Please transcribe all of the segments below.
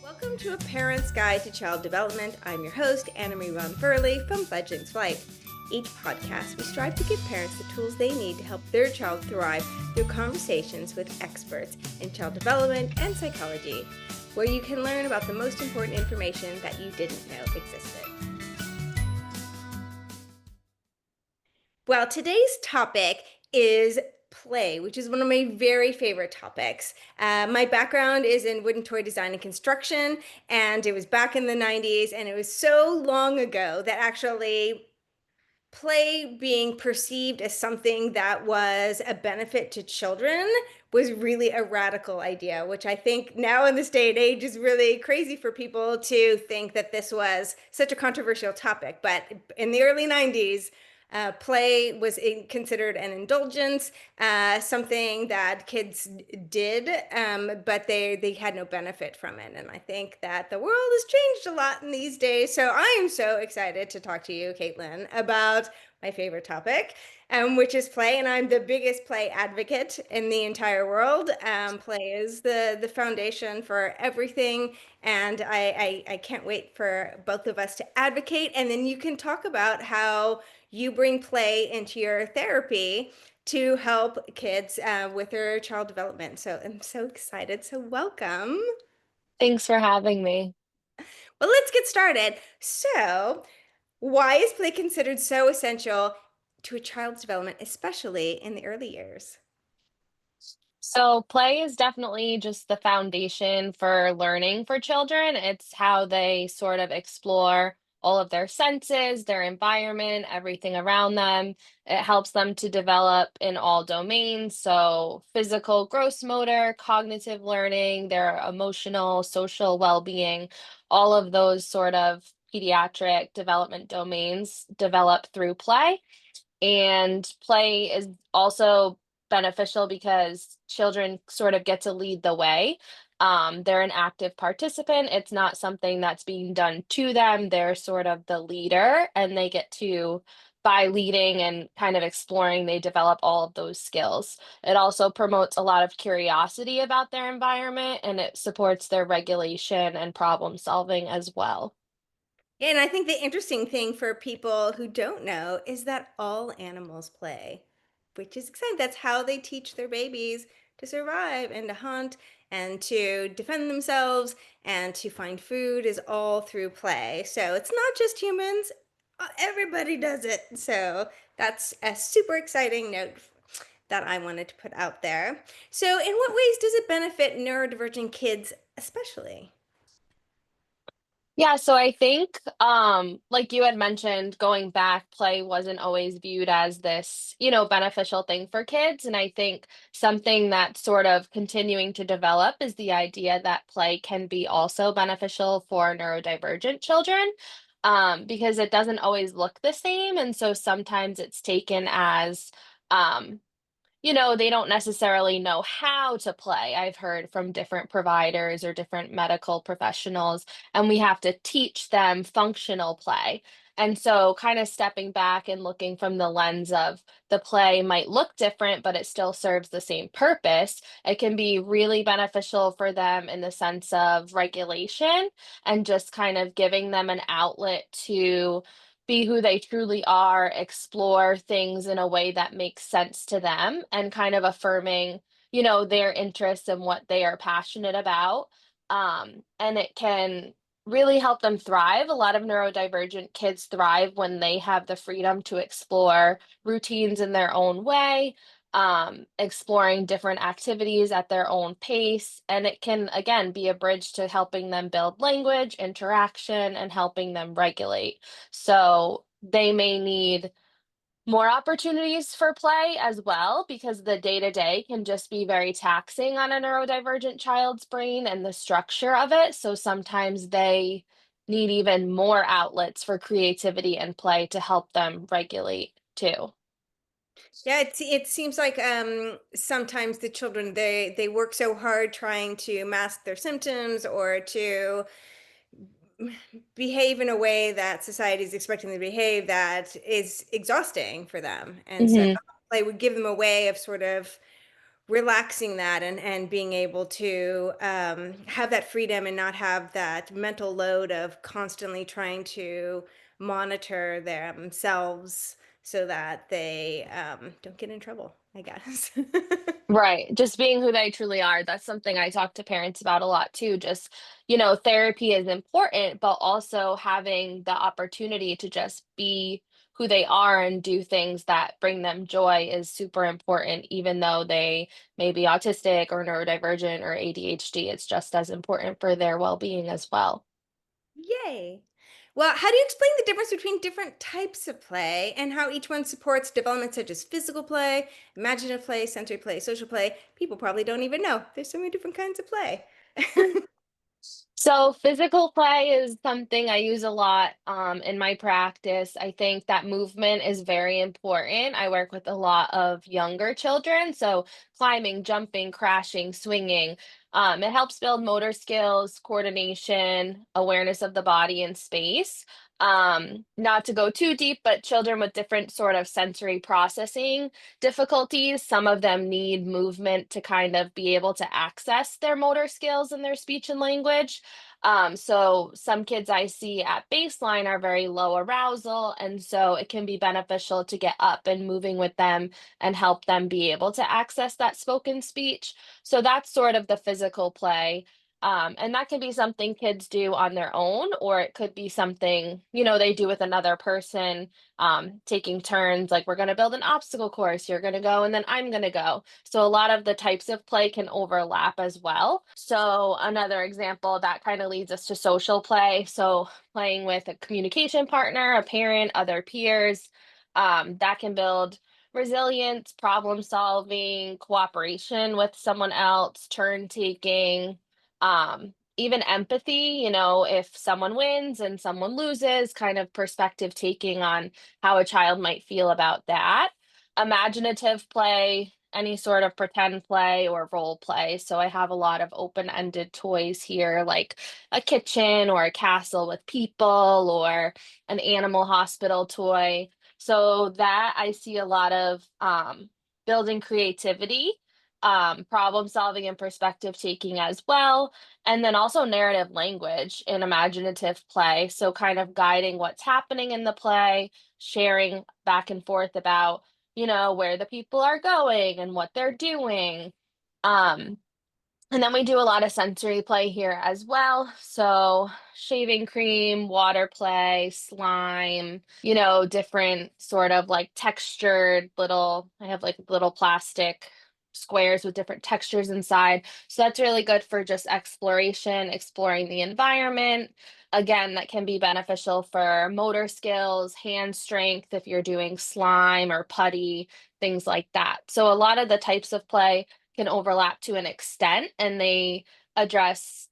Welcome to A Parent's Guide to Child Development. I'm your host, Anna-Marie Von Furley from Fledgling's Flight. Each podcast, we strive to give parents the tools they need to help their child thrive through conversations with experts in child development and psychology, where you can learn about the most important information that you didn't know existed. Well, today's topic is play, which is one of my very favorite topics. My background is in wooden toy design and construction, and it was back in the 90s, and it was so long ago that actually play being perceived as something that was a benefit to children was really a radical idea, which I think now in this day and age is really crazy for people to think that this was such a controversial topic. But in the early 90s, play was considered an indulgence, something that kids did, but they had no benefit from it. And I think that the world has changed a lot in these days. So I am so excited to talk to you, Kaitlin, about my favorite topic, which is play. And I'm the biggest play advocate in the entire world. Play is the foundation for everything. And I can't wait for both of us to advocate. And then you can talk about how you bring play into your therapy to help kids with their child development. So I'm so excited. So welcome. Thanks for having me. Well, let's get started. So, why is play considered so essential to a child's development, especially in the early years? So, play is definitely just the foundation for learning for children. It's how they sort of explore all of their senses, their environment, everything around them. It helps them to develop in all domains. So, physical, gross motor, cognitive learning, their emotional, social well being, all of those sort of pediatric development domains develop through play. And play is also beneficial because children sort of get to lead the way. They're an active participant. It's not something that's being done to them. They're sort of the leader, and they get to, by leading and kind of exploring, they develop all of those skills. It also promotes a lot of curiosity about their environment, and it supports their regulation and problem solving as well. Yeah, and I think the interesting thing for people who don't know is that all animals play, which is exciting. That's how they teach their babies to survive and to hunt and to defend themselves and to find food is all through play. So it's not just humans, everybody does it. So that's a super exciting note that I wanted to put out there. So, in what ways does it benefit neurodivergent kids, especially? Yeah, so I think, like you had mentioned, going back, play wasn't always viewed as this, beneficial thing for kids. And I think something that's sort of continuing to develop is the idea that play can be also beneficial for neurodivergent children, because it doesn't always look the same. And so sometimes it's taken as, um, they don't necessarily know how to play. I've heard from different providers or different medical professionals, and we have to teach them functional play. And so, kind of stepping back and looking from the lens of the play might look different, but it still serves the same purpose. It can be really beneficial for them in the sense of regulation and just kind of giving them an outlet to be who they truly are, explore things in a way that makes sense to them, and kind of affirming, their interests and what they are passionate about. And it can really help them thrive. A lot of neurodivergent kids thrive when they have the freedom to explore routines in their own way, exploring different activities at their own pace. And it can, again, be a bridge to helping them build language, interaction, and helping them regulate. So they may need more opportunities for play as well, because the day to day can just be very taxing on a neurodivergent child's brain and the structure of it. So sometimes they need even more outlets for creativity and play to help them regulate too. Yeah, it seems like sometimes the children they work so hard trying to mask their symptoms or to behave in a way that society is expecting them to behave that is exhausting for them. And so Mhm. play would give them a way of sort of relaxing that and being able to have that freedom and not have that mental load of constantly trying to monitor themselves so that they don't get in trouble, I guess. Right. Just being who they truly are. That's something I talk to parents about a lot too. Just, therapy is important, but also having the opportunity to just be who they are and do things that bring them joy is super important, even though they may be autistic or neurodivergent or ADHD. It's just as important for their well being as well. Yay. Well, how do you explain the difference between different types of play and how each one supports development such as physical play, imaginative play, sensory play, social play? People probably don't even know. There's so many different kinds of play. So physical play is something I use a lot in my practice. I think that movement is very important. I work with a lot of younger children, so climbing, jumping, crashing, swinging. It helps build motor skills, coordination, awareness of the body and space. Not to go too deep, but children with different sort of sensory processing difficulties, some of them need movement to kind of be able to access their motor skills and their speech and language. So some kids I see at baseline are very low arousal, and so it can be beneficial to get up and moving with them and help them be able to access that spoken speech. So that's sort of the physical play. And that can be something kids do on their own, or it could be something, they do with another person, taking turns, like we're going to build an obstacle course, you're going to go, and then I'm going to go. So a lot of the types of play can overlap as well. So another example that kind of leads us to social play. So playing with a communication partner, a parent, other peers, that can build resilience, problem solving, cooperation with someone else, turn taking, even empathy, if someone wins and someone loses, kind of perspective taking on how a child might feel about that. Imaginative play, any sort of pretend play or role play. So I have a lot of open-ended toys here, like a kitchen or a castle with people or an animal hospital toy. So that I see a lot of building creativity, problem solving and perspective taking as well, and then also narrative language in imaginative play. So kind of guiding what's happening in the play, sharing back and forth about, where the people are going and what they're doing. Um, and then we do a lot of sensory play here as well. So shaving cream, water play, slime, different sort of like textured I have like little plastic squares with different textures inside. So that's really good for just exploration, exploring the environment. Again, that can be beneficial for motor skills, hand strength, if you're doing slime or putty, things like that. So a lot of the types of play can overlap to an extent, and they address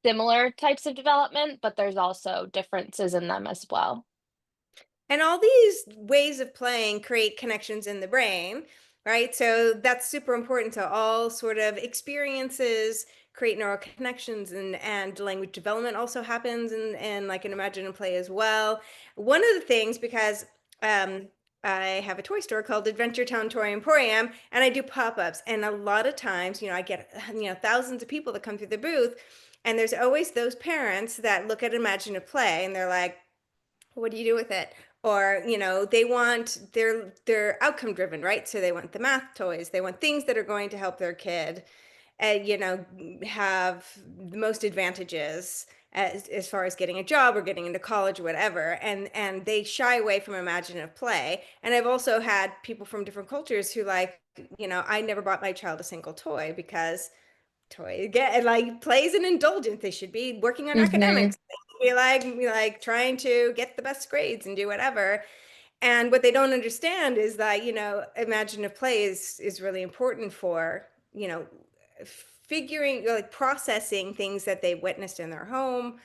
similar types of development, but there's also differences in them as well. And all these ways of playing create connections in the brain, right? So that's super important. So all sort of experiences create neural connections, and language development also happens in like an imaginative play as well. One of the things, because I have a toy store called Adventure Town Toy Emporium, and I do pop-ups. And a lot of times, I get thousands of people that come through the booth, and there's always those parents that look at imaginative play and they're like, what do you do with it? Or they want, they're outcome driven, right? So they want the math toys, they want things that are going to help their kid have the most advantages as far as getting a job or getting into college or whatever, and they shy away from imaginative play. And I've also had people from different cultures who like, I never bought my child a single toy because toy get like plays an indulgence. They should be working on Mhm. academics. They should be like trying to get the best grades and do whatever. And what they don't understand is that, imaginative play is really important for, figuring, like processing things that they witnessed in their home,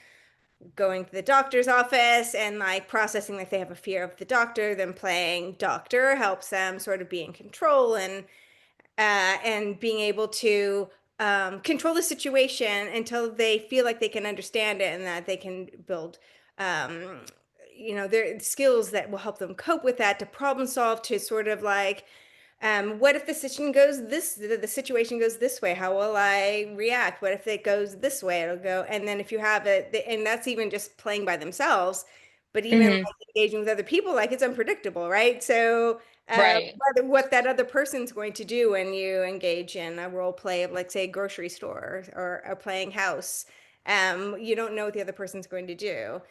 going to the doctor's office and like processing that they have a fear of the doctor, then playing doctor helps them sort of be in control and being able to control the situation until they feel like they can understand it and that they can build um, their skills that will help them cope with that, to problem solve, to sort of like What if the situation goes this way? How will I react? What if it goes this way? It'll go. And then if you have it, and that's even just playing by themselves, but even Hmm. like engaging with other people, like it's unpredictable, right? So, Right. what that other person's going to do when you engage in a role play of, like, say, a grocery store or a playing house, you don't know what the other person's going to do.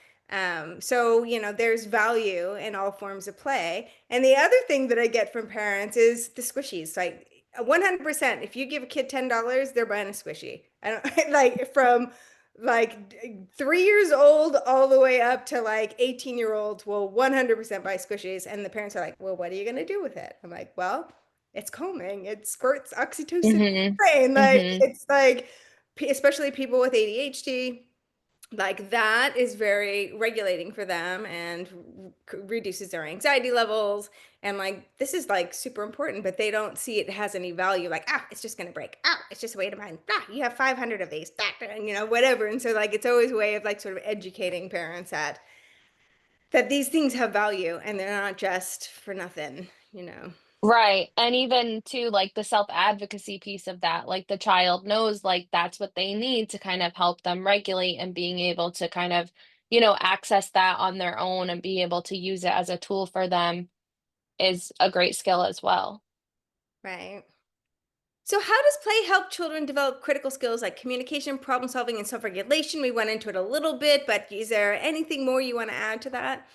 So, there's value in all forms of play. And the other thing that I get from parents is the squishies. Like 100%, if you give a kid $10, they're buying a squishy. I don't like from like 3 years old all the way up to like 18-year-olds will 100% buy squishies. And the parents are like, well, what are you going to do with it? I'm like, well, it's calming. It squirts oxytocin in the Hmm. brain. Like, Hmm. it's like, especially people with ADHD, like that is very regulating for them and reduces their anxiety levels. And like this is like super important, but they don't see it has any value. Like, it's just gonna break. It's just a way to mine. You have 500 of these. And whatever. And so like it's always a way of like sort of educating parents that these things have value and they're not just for nothing. Right. And even to like the self-advocacy piece of that, like the child knows like that's what they need to kind of help them regulate and being able to kind of, access that on their own and be able to use it as a tool for them is a great skill as well. Right. So, how does play help children develop critical skills like communication, problem solving, and self regulation? We went into it a little bit, but is there anything more you want to add to that?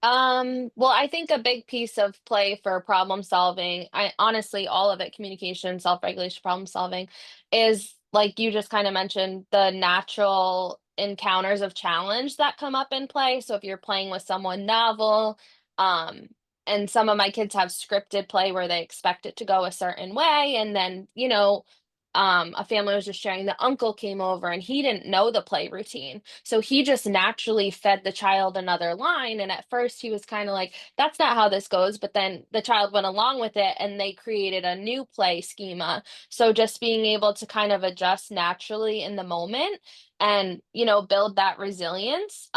Well, I think a big piece of play for problem solving, I honestly, all of it, communication, self-regulation, problem solving, is like you just kind of mentioned, the natural encounters of challenge that come up in play. So if you're playing with someone novel, um, and some of my kids have scripted play where they expect it to go a certain way, and then, a family was just sharing the uncle came over and he didn't know the play routine. So he just naturally fed the child another line. And at first he was kind of like, that's not how this goes. But then the child went along with it and they created a new play schema. So just being able to kind of adjust naturally in the moment and, build that resilience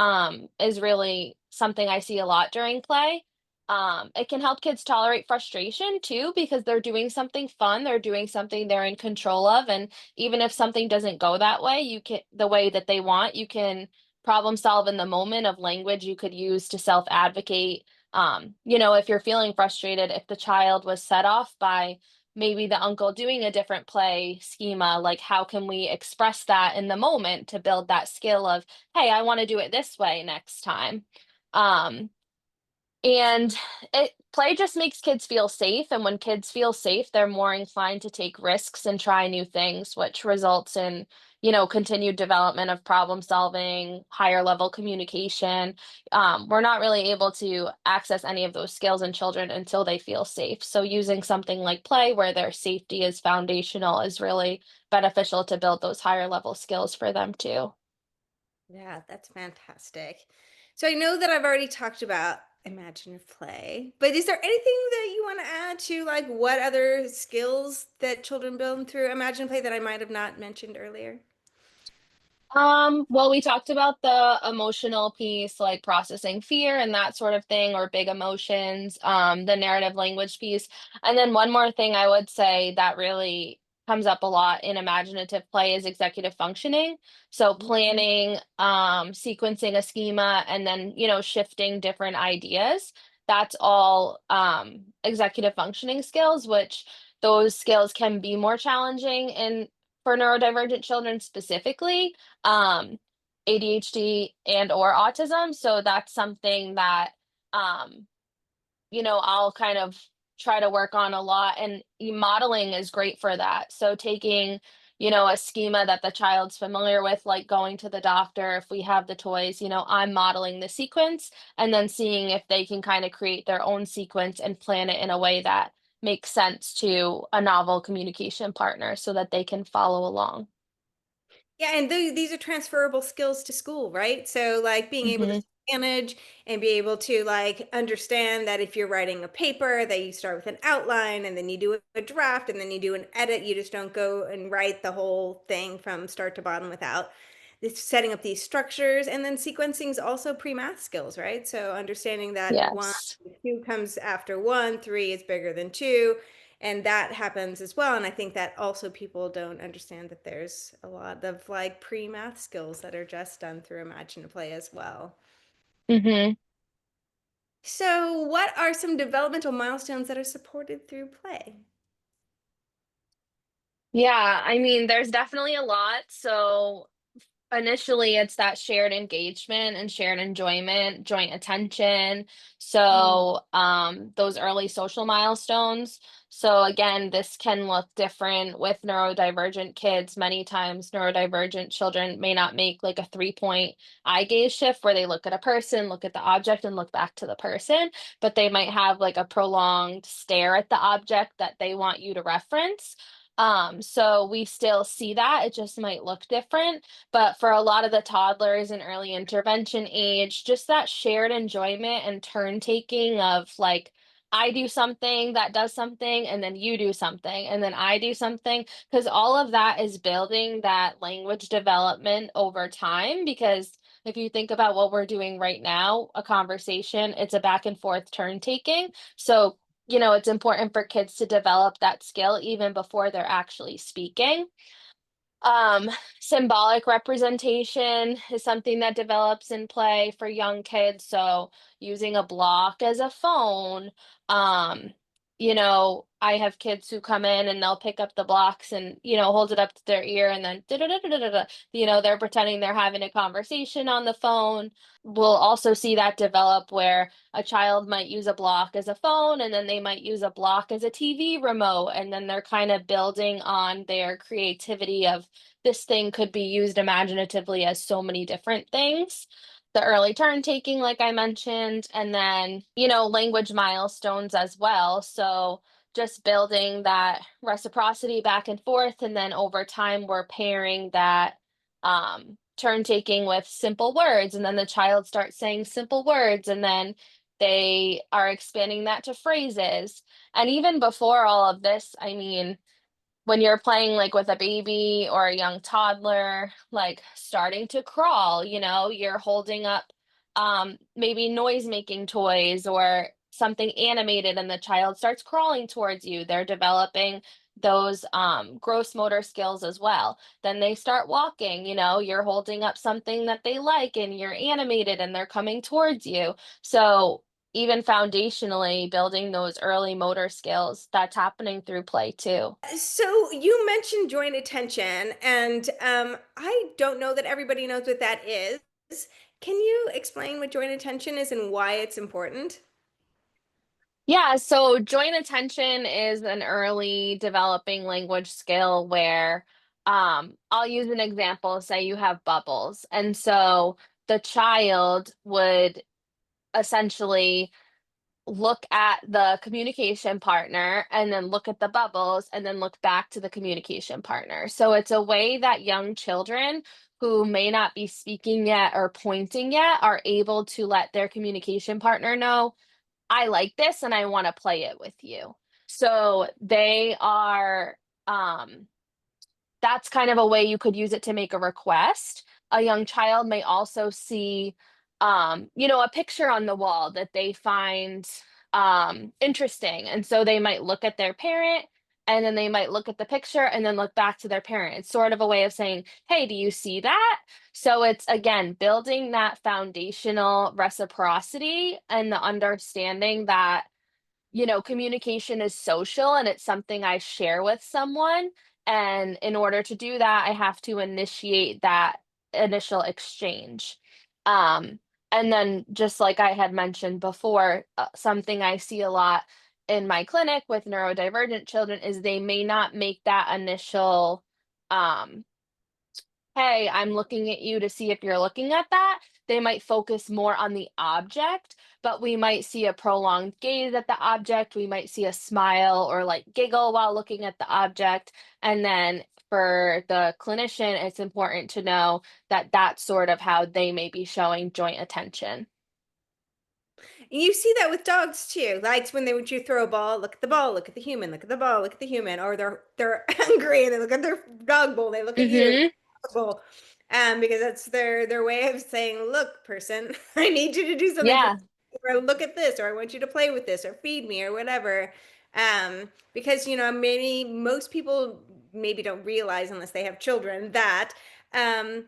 is really something I see a lot during play. It can help kids tolerate frustration too because they're doing something fun, they're doing something they're in control of, and even if something doesn't go that way, you can the way that they want, you can problem solve in the moment of language you could use to self advocate. If you're feeling frustrated, if the child was set off by maybe the uncle doing a different play schema, like how can we express that in the moment to build that skill of, hey, I want to do it this way next time. Um, and play just makes kids feel safe, and when kids feel safe, they're more inclined to take risks and try new things, which results in, continued development of problem solving, higher level communication. We're not really able to access any of those skills in children until they feel safe. So using something like play where their safety is foundational is really beneficial to build those higher level skills for them too. Yeah, that's fantastic. So, I know that I've already talked about imaginative play, but is there anything that you want to add to like what other skills that children build through imaginative play that I might have not mentioned earlier? Well, we talked about the emotional piece, like processing fear and that sort of thing, or big emotions, the narrative language piece. And then one more thing I would say that really comes up a lot in imaginative play is executive functioning. So planning, sequencing a schema, and then, shifting different ideas. That's all executive functioning skills, which those skills can be more challenging in for neurodivergent children specifically, um, ADHD and or autism. So that's something that, um, I'll kind of try to work on a lot. And modeling is great for that. So taking, a schema that the child's familiar with, like going to the doctor, if we have the toys, I'm modeling the sequence and then seeing if they can kind of create their own sequence and plan it in a way that makes sense to a novel communication partner so that they can follow along. Yeah, and these are transferable skills to school, right? So, like being able to Hmm. manage and be able to like understand that if you're writing a paper, that you start with an outline and then you do a draft and then you do an edit. You just don't go and write the whole thing from start to bottom without it's setting up these structures, and then sequencing is also pre-math skills, right? So understanding that one, Yes. two comes after one, three is bigger than two, and that happens as well. And I think that also people don't understand that there's a lot of like pre-math skills that are just done through Imagine Play as well. Hmm. So, what are some developmental milestones that are supported through play? Yeah, I mean, there's definitely a lot. So initially, it's that shared engagement and shared enjoyment, joint attention. Mm. So, those early social milestones. So again, this can look different with neurodivergent kids. Many times, neurodivergent children may not make like a 3 point eye gaze shift where they look at a person, look at the object, and look back to the person, but they might have like a prolonged stare at the object that they want you to reference. So we still see that, it just might look different. But for a lot of the toddlers in early intervention age, just that shared enjoyment and turn taking of like, I do something that does something, and then you do something, and then I do something, because all of that is building that language development over time. Because if you think about what we're doing right now, a conversation, it's a back and forth turn taking. So, it's important for kids to develop that skill even before they're actually speaking. Um, Symbolic representation is something that develops in play for young kids. So using a block as a phone. I have kids who come in and they'll pick up the blocks and, hold it up to their ear and then da-da-da-da-da-da, they're pretending they're having a conversation on the phone. We'll also see that develop where a child might use a block as a phone and then they might use a block as a TV remote, and then they're kind of building on their creativity of this thing could be used imaginatively as so many different things. The early turn taking, like I mentioned, and then, language milestones as well. So just building that reciprocity back and forth. And then over time, we're pairing that turn taking with simple words. And then the child starts saying simple words. And then they are expanding that to phrases. And even before all of this, I mean, when you're playing like with a baby or a young toddler, like starting to crawl, you're holding up maybe noise making toys or something animated and the child starts crawling towards you. They're developing those gross motor skills as well. Then they start walking, you're holding up something that they like and you're animated and they're coming towards you. So even foundationally building those early motor skills, that's happening through play too. So you mentioned joint attention, and I don't know that everybody knows what that is. Can you explain what joint attention is and why it's important? Yeah, so joint attention is an early developing language skill where I'll use an example, say you have bubbles. And so the child would essentially look at the communication partner and then look at the bubbles and then look back to the communication partner. So it's a way that young children who may not be speaking yet or pointing yet are able to let their communication partner know, I like this and I want to play it with you. So they are um that's kind of a way you could use it to make a request. A young child may also see, a picture on the wall that they find interesting. And so they might look at their parent and then they might look at the picture and then look back to their parent. It's sort of a way of saying, hey, do you see that? So it's again building that foundational reciprocity and the understanding that communication is social and it's something I share with someone. And in order to do that, I have to initiate that initial exchange. Um, and then, just like I had mentioned before, something I see a lot in my clinic with neurodivergent children is they may not make that initial um, hey, I'm looking at you to see if you're looking at that. They might focus more on the object, but we might see a prolonged gaze at the object. We might see a smile or like giggle while looking at the object. And then for the clinician, it's important to know that that's sort of how they may be showing joint attention. You see that with dogs too. Like when they would you throw a ball, look at the ball, look at the human, look at the ball, look at the human, or they're hungry and they look at their dog bowl, they look at you, Hmm. dog bowl. because that's their way of saying, "Look, person, I need you to do something for Yeah. me, or look at this, or I want you to play with this, or feed me, or whatever." Because maybe most people maybe don't realize unless they have children that um,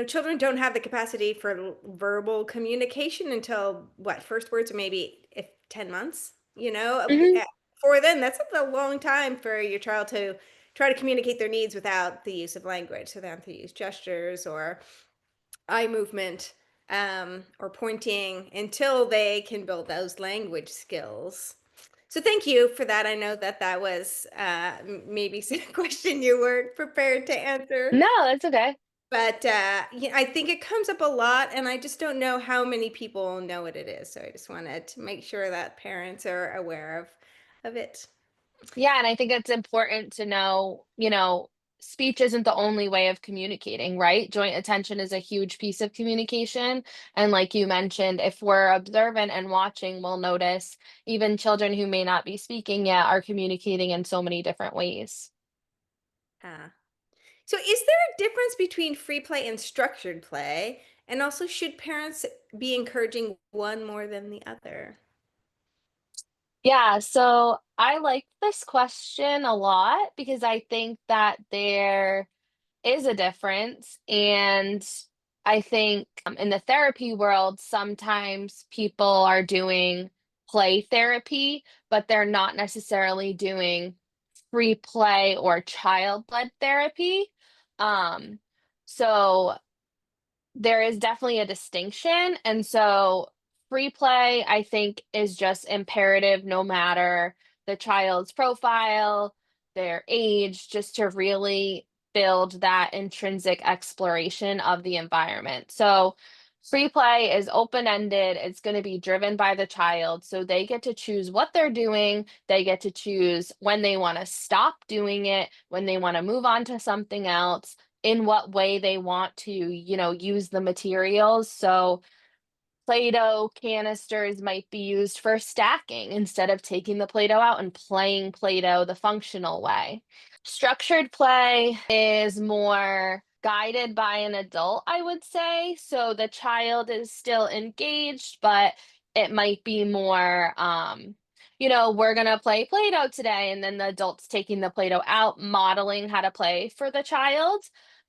children don't have the capacity for verbal communication until what, first words are maybe if 10 months, Mhm. before then, that's a long time for your child to try to communicate their needs without the use of language. So they have to use gestures or eye movement, or pointing until they can build those language skills. So thank you for that. I know that that was maybe a question you weren't prepared to answer, No, that's okay. but yeah, I think it comes up a lot, and I just don't know how many people know what it is. So I just wanted to make sure that parents are aware of it. Yeah, and I think it's important to know, speech isn't the only way of communicating, right? Joint attention is a huge piece of communication. And like you mentioned, if we're observant and watching, we'll notice even children who may not be speaking yet are communicating in so many different ways. Uh, so is there a difference between free play and structured play? And also, should parents be encouraging one more than the other? Yeah, so I like this question a lot because I think that there is a difference. And I think in the therapy world, sometimes people are doing play therapy, but they're not necessarily doing free play or child led therapy. Um, so there is definitely a distinction, and so free play, I think, is just imperative no matter the child's profile, their age, just to really build that intrinsic exploration of the environment. So free play is open-ended, it's gonna be driven by the child, so they get to choose what they're doing, they get to choose when they wanna stop doing it, when they wanna move on to something else, in what way they want to, use the materials. So Play-Doh canisters might be used for stacking instead of taking the Play-Doh out and playing Play-Doh the functional way. Structured play is more guided by an adult, I would say. So the child is still engaged, but it might be more, we're going to play Play-Doh today. And then the adult's taking the Play-Doh out, modeling how to play for the child.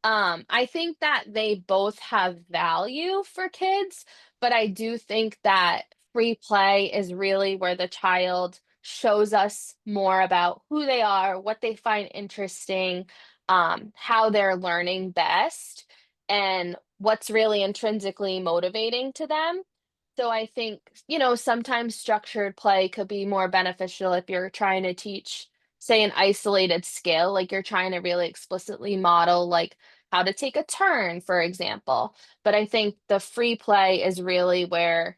I think that they both have value for kids, but I do think that free play is really where the child shows us more about who they are, what they find interesting, how they're learning best, and what's really intrinsically motivating to them. So I think, sometimes structured play could be more beneficial if you're trying to teach, say, an isolated skill, like you're trying to really explicitly model, like how to take a turn, for example. But I think the free play is really where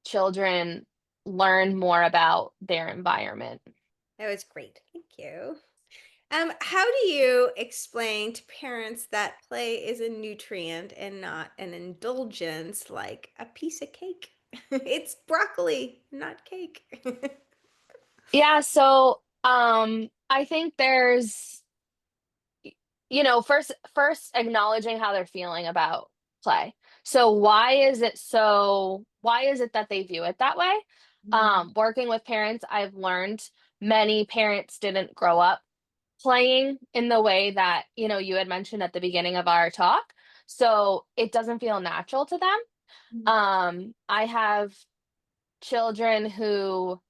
children learn more about their environment. That was great. Thank you. How do you explain to parents that play is a nutrient and not an indulgence like a piece of cake? It's broccoli, not cake. Yeah, so I think there's first acknowledging how they're feeling about play. So why is it that they view it that way? Mm, Working with parents, I've learned many parents didn't grow up playing in the way that, you had mentioned at the beginning of our talk. So it doesn't feel natural to them. mm. I have children who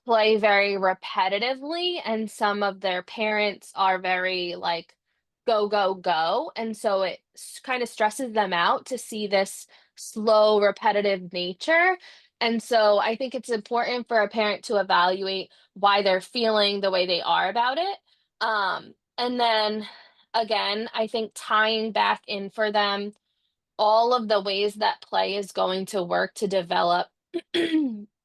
play very repetitively, and some of their parents are very like go go go, and so it kind of stresses them out to see this slow repetitive nature. And so I think it's important for a parent to evaluate why they're feeling the way they are about it. And then again, I think tying back in for them all of the ways that play is going to work to develop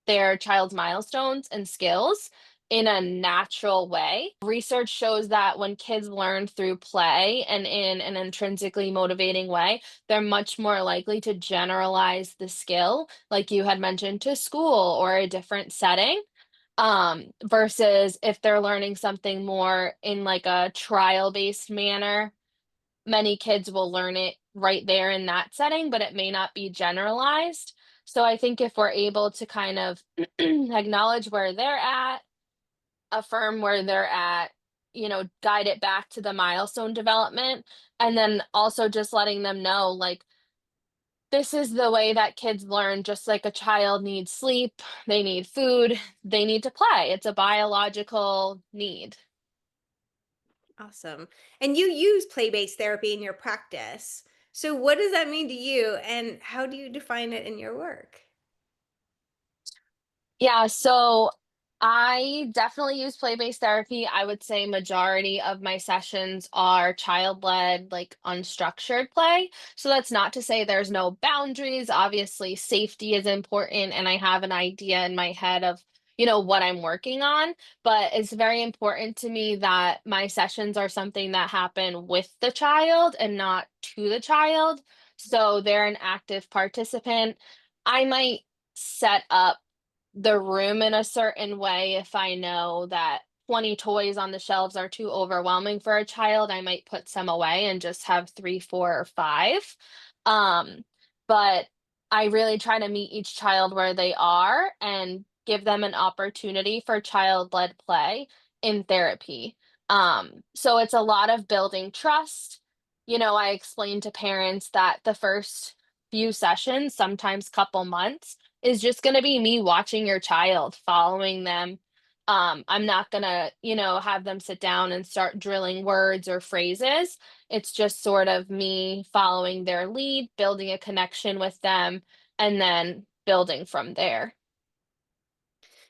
their child's milestones and skills in a natural way. Research shows that when kids learn through play and in an intrinsically motivating way, they're much more likely to generalize the skill, like you had mentioned, to school or a different setting. Versus if they're learning something more in like a trial based manner, many kids will learn it right there in that setting, but it may not be generalized. So I think if we're able to kind of acknowledge where they're at, affirm where they're at, guide it back to the milestone development, and then also just letting them know, like, this is the way that kids learn, just like a child needs sleep, they need food, they need to play. It's a biological need. Awesome. And you use play-based therapy in your practice. So what does that mean to you, and how do you define it in your work? Yeah, so I definitely use play-based therapy. I would say majority of my sessions are child-led, like unstructured play. So that's not to say there's no boundaries. Obviously, safety is important, and I have an idea in my head of, what I'm working on. But it's very important to me that my sessions are something that happen with the child and not to the child. So they're an active participant. I might set up the room in a certain way. If I know that 20 toys on the shelves are too overwhelming for a child, I might put some away and just have 3, 4, or 5. Um, but I really try to meet each child where they are and give them an opportunity for child-led play in therapy. So it's a lot of building trust. I explain to parents that the first few sessions, sometimes couple months, is just gonna be me watching your child, following them. I'm not gonna, have them sit down and start drilling words or phrases. It's just sort of me following their lead, building a connection with them, and then building from there.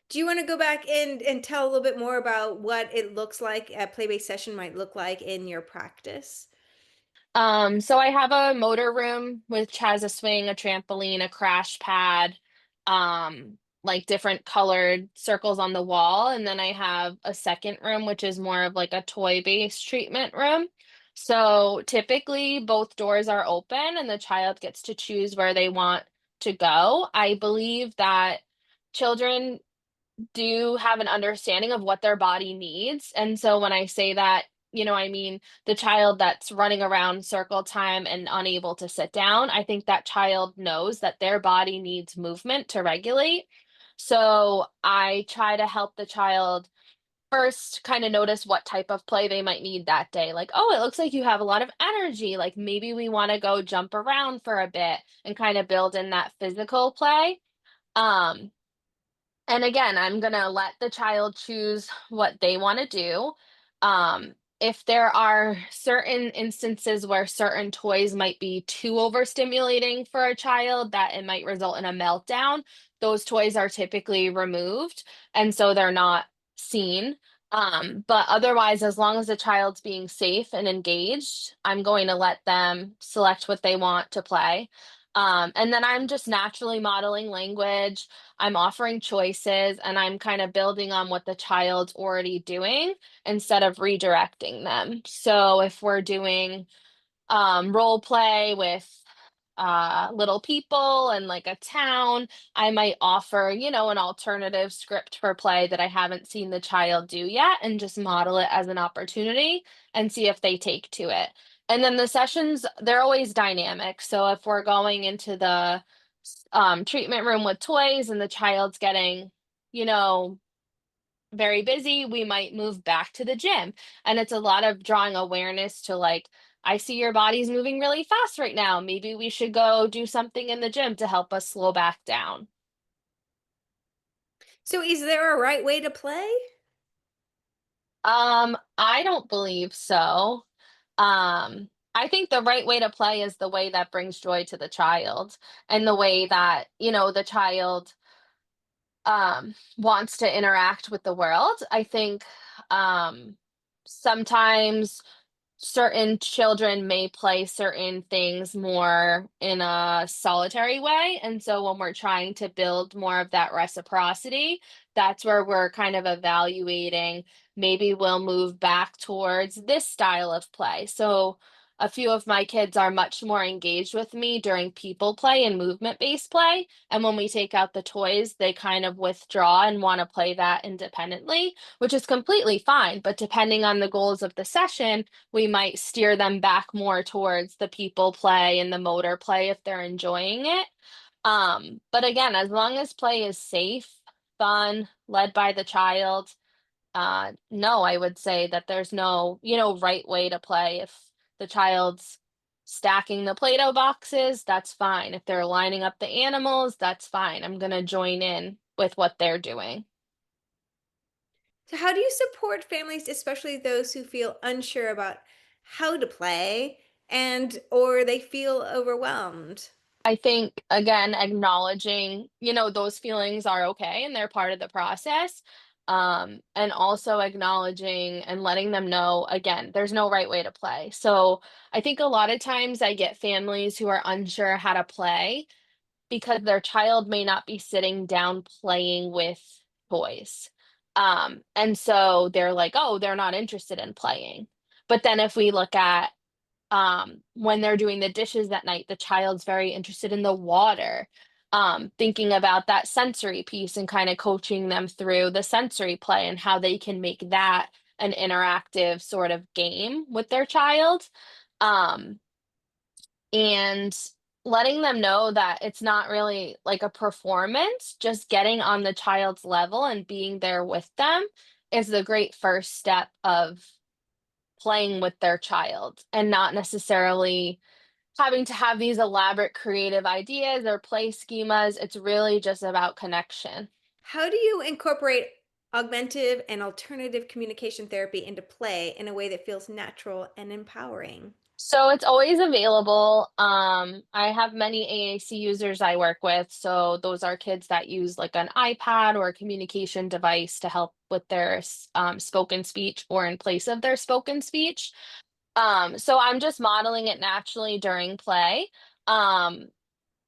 Do you want to go back and tell a little bit more about what it looks like a play-based session might look like in your practice? So I have a motor room which has a swing, a trampoline, a crash pad, like different colored circles on the wall. And then I have a second room, which is more of like a toy-based treatment room. So typically both doors are open and the child gets to choose where they want to go. I believe that children do have an understanding of what their body needs. And so when I say that, I mean the child that's running around circle time and unable to sit down, I think that child knows that their body needs movement to regulate. So I try to help the child first kind of notice what type of play they might need that day. Like, oh, it looks like you have a lot of energy. Like maybe we want to go jump around for a bit and kind of build in that physical play. Um, and again, I'm gonna let the child choose what they wanna do. If there are certain instances where certain toys might be too overstimulating for a child, that it might result in a meltdown, those toys are typically removed, and so they're not seen. But otherwise, as long as the child's being safe and engaged, I'm going to let them select what they want to play. And then I'm just naturally modeling language. I'm offering choices and I'm kind of building on what the child's already doing instead of redirecting them. So if we're doing role play with little people and like a town, I might offer, an alternative script for play that I haven't seen the child do yet and just model it as an opportunity and see if they take to it. And then the sessions, they're always dynamic. So if we're going into the treatment room with toys and the child's getting, you know, very busy, we might move back to the gym. And it's a lot of drawing awareness to like, I see your body's moving really fast right now. Maybe we should go do something in the gym to help us slow back down. So is there a right way to play? I don't believe so. I think the right way to play is the way that brings joy to the child and the way that, the child wants to interact with the world. I think sometimes certain children may play certain things more in a solitary way. And so when we're trying to build more of that reciprocity, that's where we're kind of evaluating maybe we'll move back towards this style of play. So a few of my kids are much more engaged with me during people play and movement-based play. And when we take out the toys, they kind of withdraw and want to play that independently, which is completely fine. But depending on the goals of the session, we might steer them back more towards the people play and the motor play if they're enjoying it. But again, as long as play is safe, fun, led by the child, no, I would say that there's no, right way to play. If the child's stacking the Play-Doh boxes, that's fine. If they're lining up the animals, that's fine. I'm gonna join in with what they're doing. So how do you support families, especially those who feel unsure about how to play and or they feel overwhelmed? I think again, acknowledging, those feelings are okay and they're part of the process. And also acknowledging and letting them know again, there's no right way to play. So I think a lot of times I get families who are unsure how to play because their child may not be sitting down playing with toys. And so they're like, oh, they're not interested in playing. But then if we look at when they're doing the dishes that night, the child's very interested in the water. Thinking about that sensory piece and kind of coaching them through the sensory play and how they can make that an interactive sort of game with their child. Um, and letting them know that it's not really like a performance, just getting on the child's level and being there with them is the great first step of playing with their child and not necessarily having to have these elaborate creative ideas or play schemas. It's really just about connection. How do you incorporate augmentive and alternative communication therapy into play in a way that feels natural and empowering? So it's always available. I have many AAC users I work with. So those are kids that use like an iPad or a communication device to help with their spoken speech or in place of their spoken speech. So I'm just modeling it naturally during play. Um,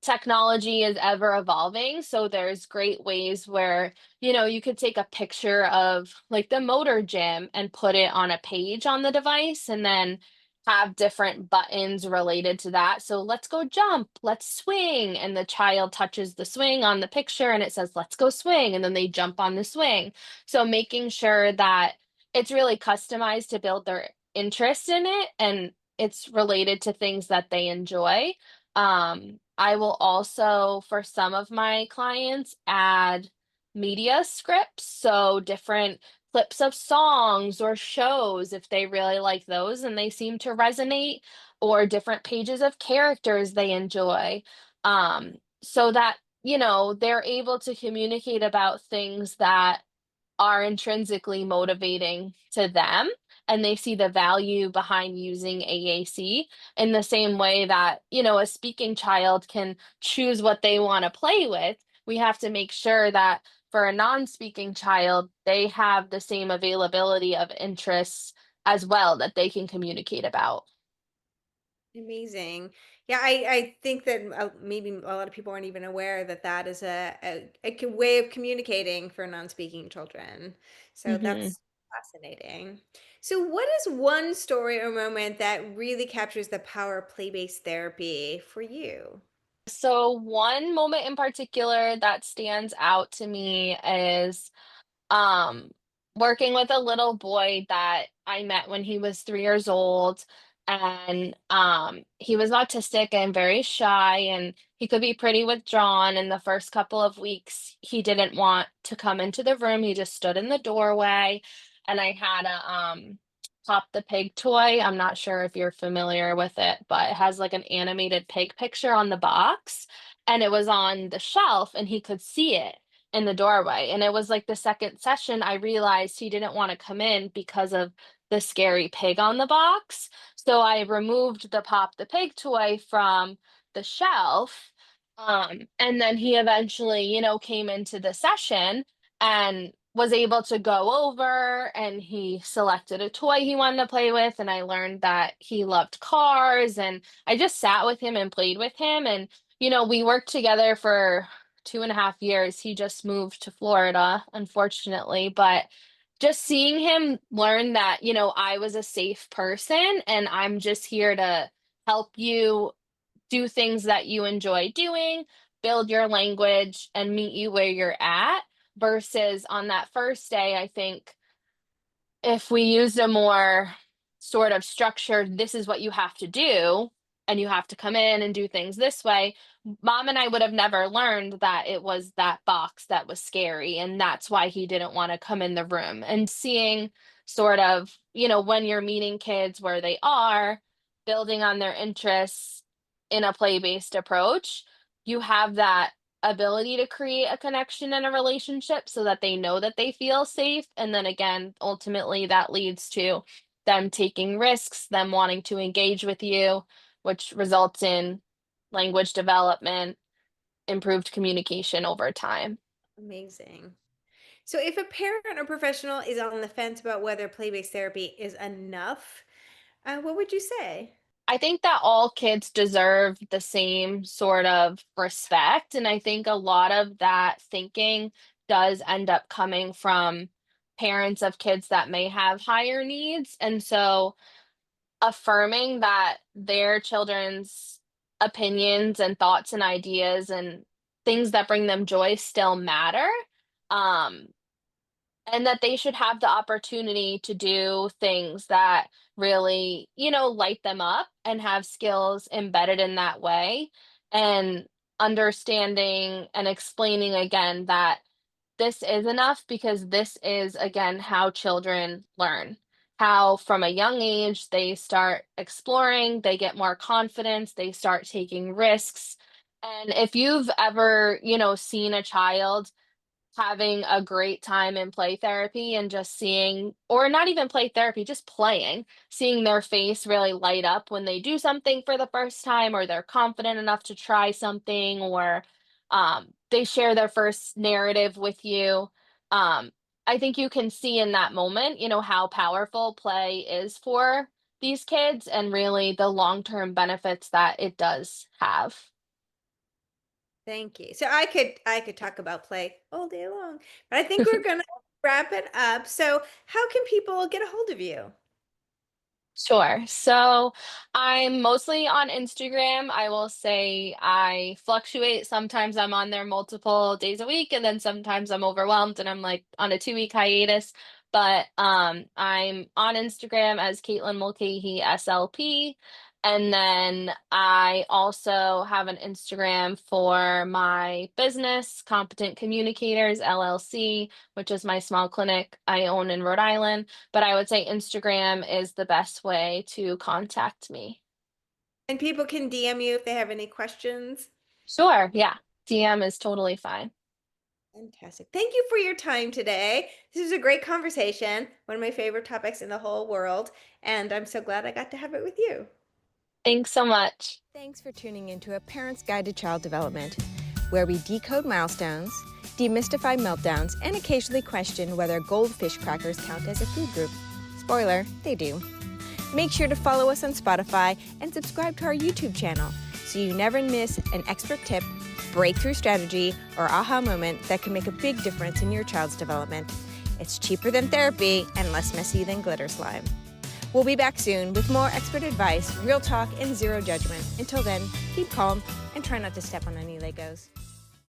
Technology is ever evolving, so there's great ways where, you could take a picture of like the motor gym and put it on a page on the device and then have different buttons related to that. So let's go jump, let's swing, and the child touches the swing on the picture and it says let's go swing and then they jump on the swing. So making sure that it's really customized to build their interest in it and it's related to things that they enjoy. I will also, for some of my clients, add media scripts, so different clips of songs or shows if they really like those and they seem to resonate, or different pages of characters they enjoy, so that, they're able to communicate about things that are intrinsically motivating to them and they see the value behind using AAC in the same way that, a speaking child can choose what they want to play with. We have to make sure that for a non-speaking child, they have the same availability of interests as well that they can communicate about. Amazing. Yeah, I think that maybe a lot of people aren't even aware that that is a way of communicating for non-speaking children. So Mhm. that's fascinating. So what is one story or moment that really captures the power of play-based therapy for you? So one moment in particular that stands out to me is um working with a little boy that I met when he was 3 years old, and he was autistic and very shy and he could be pretty withdrawn. In the first couple of weeks he didn't want to come into the room, he just stood in the doorway, and I had a Pop the Pig toy. I'm not sure if you're familiar with it, but it has like an animated pig picture on the box, and it was on the shelf and he could see it in the doorway. And it was like the second session I realized he didn't want to come in because of the scary pig on the box. So I removed the Pop the Pig toy from the shelf. And then he eventually, came into the session and was able to go over and he selected a toy he wanted to play with. And I learned that he loved cars. And I just sat with him and played with him. And, we worked together for 2.5 years. He just moved to Florida, unfortunately, but just seeing him learn that, I was a safe person and I'm just here to help you do things that you enjoy doing, build your language, and meet you where you're at. Versus on that first day, I think if we used a more sort of structured, this is what you have to do, and you have to come in and do things this way, mom and I would have never learned that it was that box that was scary. And that's why he didn't want to come in the room. And seeing sort of, when you're meeting kids where they are, building on their interests in a play based approach, you have that ability to create a connection and a relationship so that they know that they feel safe. And then again, ultimately, that leads to them taking risks, them wanting to engage with you, which results in language development, improved communication over time. Amazing. So if a parent or professional is on the fence about whether play-based therapy is enough, what would you say? I think that all kids deserve the same sort of respect. And I think a lot of that thinking does end up coming from parents of kids that may have higher needs. And so affirming that their children's opinions and thoughts and ideas and things that bring them joy still matter. Um, and that they should have the opportunity to do things that really, light them up and have skills embedded in that way. And understanding and explaining again that this is enough because this is, again, how children learn. How from a young age they start exploring, they get more confidence, they start taking risks. And if you've ever, seen a child having a great time in play therapy and just seeing, or not even play therapy, just playing, seeing their face really light up when they do something for the first time, or they're confident enough to try something, or they share their first narrative with you. um, I think you can see in that moment, how powerful play is for these kids and really the long-term benefits that it does have. Thank you. So I could talk about play all day long, but I think we're gonna wrap it up. So how can people get a hold of you? Sure. So I'm mostly on Instagram. I will say I fluctuate. Sometimes I'm on there multiple days a week, and then sometimes I'm overwhelmed and I'm like on a 2 week hiatus. But I'm on Instagram as Kaitlin Mulcahey SLP. And then I also have an Instagram for my business, Competent Communicators LLC, which is my small clinic I own in Rhode Island. But I would say Instagram is the best way to contact me. And people can DM you if they have any questions. Sure, yeah. DM is totally fine. Fantastic. Thank you for your time today. This was a great conversation, one of my favorite topics in the whole world, and I'm so glad I got to have it with you. Thanks so much. Thanks for tuning into A Parent's Guide to Child Development, where we decode milestones, demystify meltdowns, and occasionally question whether goldfish crackers count as a food group. Spoiler, they do. Make sure to follow us on Spotify and subscribe to our YouTube channel so you never miss an expert tip, breakthrough strategy, or aha moment that can make a big difference in your child's development. It's cheaper than therapy and less messy than glitter slime. We'll be back soon with more expert advice, real talk, and zero judgment. Until then, keep calm and try not to step on any Legos.